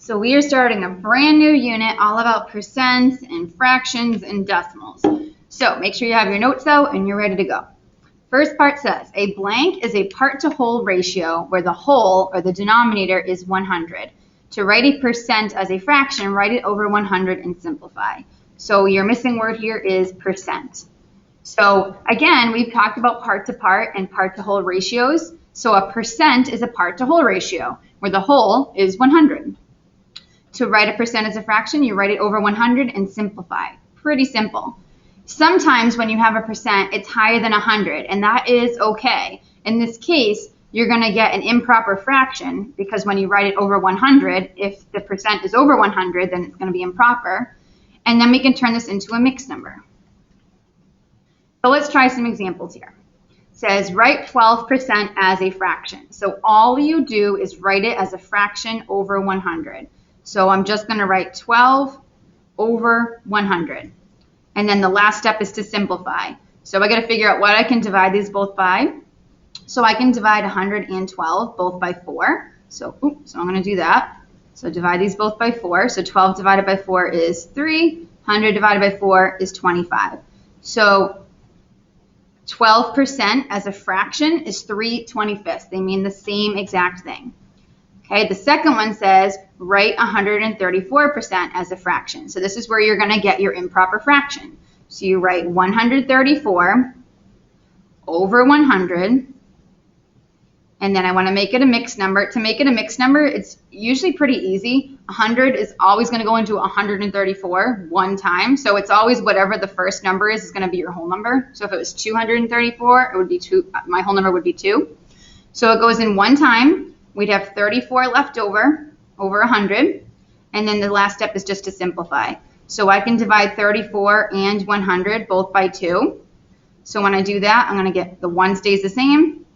So we are starting a brand new unit all about percents and fractions and decimals. So make sure you have your notes out and you're ready to go. First part says, a blank is a part to whole ratio where the whole or the denominator is 100. To write a percent as a fraction, write it over 100 and simplify. So your missing word here is percent. So again, we've talked about part to part and part to whole ratios. So a percent is a part to whole ratio where the whole is 100. To write a percent as a fraction, you write it over 100 and simplify. Pretty simple. Sometimes when you have a percent, it's higher than 100, and that is okay. In this case, you're going to get an improper fraction because when you write it over 100, if the percent is over 100, then it's going to be improper. And then we can turn this into a mixed number. So let's try some examples here. It says write 12% as a fraction. So all you do is write it as a fraction over 100. So I'm just going to write 12 over 100. And then the last step is to simplify. So I got to figure out what I can divide these both by. So I can divide 112 both by 4. So I'm going to do that. So divide these both by 4. So 12 divided by 4 is 3. 100 divided by 4 is 25. So 12% as a fraction is 3/25. They mean the same exact thing. Okay, the second one says write 134% as a fraction. So this is where you're going to get your improper fraction. So you write 134 over 100, and then I want to make it a mixed number. To make it a mixed number, it's usually pretty easy. 100 is always going to go into 134 one time. So it's always whatever the first number is going to be your whole number. So if it was 234, it would be 2. My whole number would be 2. So it goes in one time. We'd have 34 left over 100, and then the last step is just to simplify. So I can divide 34 and 100 both by 2. So when I do that, I'm going to get the 1 stays the same,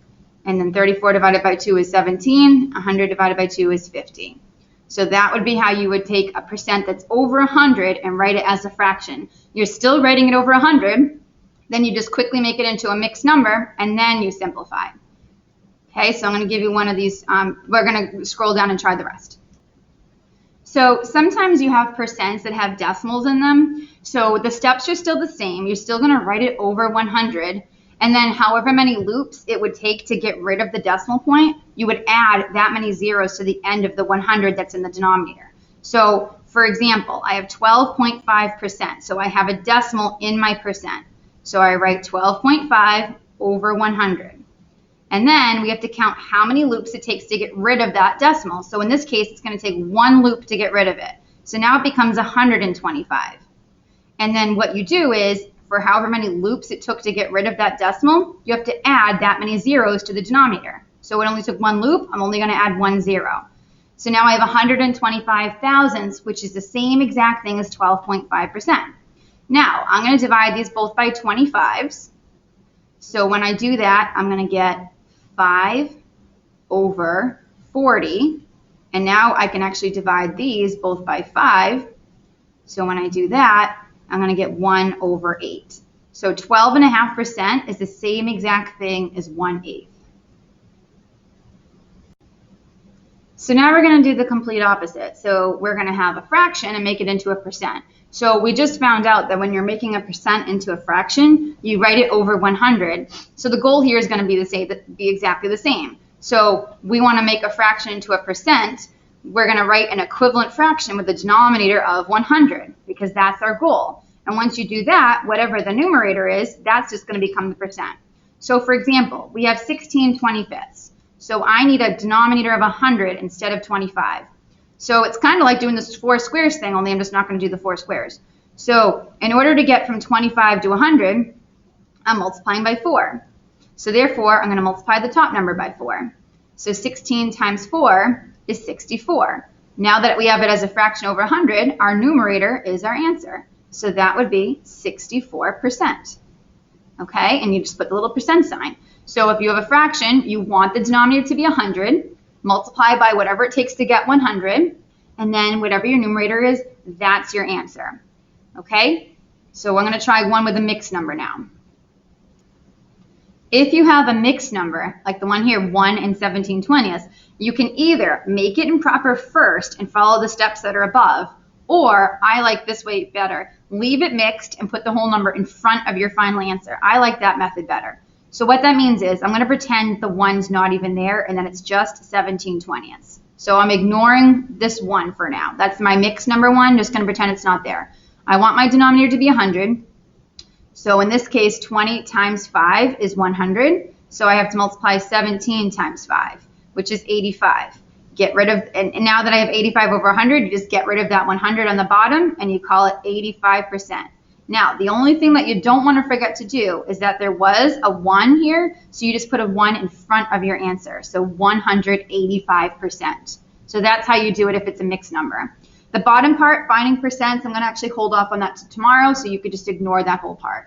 and then 34 divided by 2 is 17, 100 divided by 2 is 50. So that would be how you would take a percent that's over 100 and write it as a fraction. You're still writing it over 100, then you just quickly make it into a mixed number, and then you simplify. Okay, so I'm going to give you one of these. We're going to scroll down and try the rest. So sometimes you have percents that have decimals in them. So the steps are still the same. You're still going to write it over 100. And then however many loops it would take to get rid of the decimal point, you would add that many zeros to the end of the 100 that's in the denominator. So for example, I have 12.5%. So I have a decimal in my percent. So I write 12.5 over 100. And then we have to count how many loops it takes to get rid of that decimal. So in this case, it's going to take 1 loop to get rid of it. So now it becomes 125. And then what you do is, for however many loops it took to get rid of that decimal, you have to add that many zeros to the denominator. So it only took 1 loop. I'm only going to add 1 0. So now I have 125 thousandths, which is the same exact thing as 12.5%. Now, I'm going to divide these both by 25s. So when I do that, I'm going to get 5 over 40, and now I can actually divide these both by 5. So when I do that, I'm going to get 1 over 8. So 12.5% is the same exact thing as 1/8. So now we're going to do the complete opposite. So we're going to have a fraction and make it into a percent. So we just found out that when you're making a percent into a fraction, you write it over 100. So the goal here is going to be exactly the same. So we want to make a fraction into a percent. We're going to write an equivalent fraction with a denominator of 100 because that's our goal. And once you do that, whatever the numerator is, that's just going to become the percent. So for example, we have 16/25. So I need a denominator of 100 instead of 25. So it's kind of like doing this 4 squares thing, only I'm just not going to do the 4 squares. So in order to get from 25 to 100, I'm multiplying by 4. So therefore, I'm going to multiply the top number by 4. So 16 times 4 is 64. Now that we have it as a fraction over 100, our numerator is our answer. So that would be 64%. Okay, and you just put the little percent sign. So if you have a fraction, you want the denominator to be 100. Multiply by whatever it takes to get 100, and then whatever your numerator is, that's your answer. Okay? So I'm going to try one with a mixed number now. If you have a mixed number, like the one here, 1 and 17/20, You can either make it improper first and follow the steps that are above, or I like this way better. Leave it mixed and put the whole number in front of your final answer. I like that method better. So what that means is I'm going to pretend the 1's not even there, and then it's just 17/20ths. So I'm ignoring this 1 for now. That's my mixed number 1. Just going to pretend it's not there. I want my denominator to be 100. So in this case, 20 times 5 is 100. So I have to multiply 17 times 5, which is 85. Get rid of, and now that I have 85 over 100, you just get rid of that 100 on the bottom, and you call it 85%. Now, the only thing that you don't want to forget to do is that there was a 1 here, so you just put a 1 in front of your answer, so 185%. So that's how you do it if it's a mixed number. The bottom part, finding percents, I'm going to actually hold off on that to tomorrow, so you could just ignore that whole part.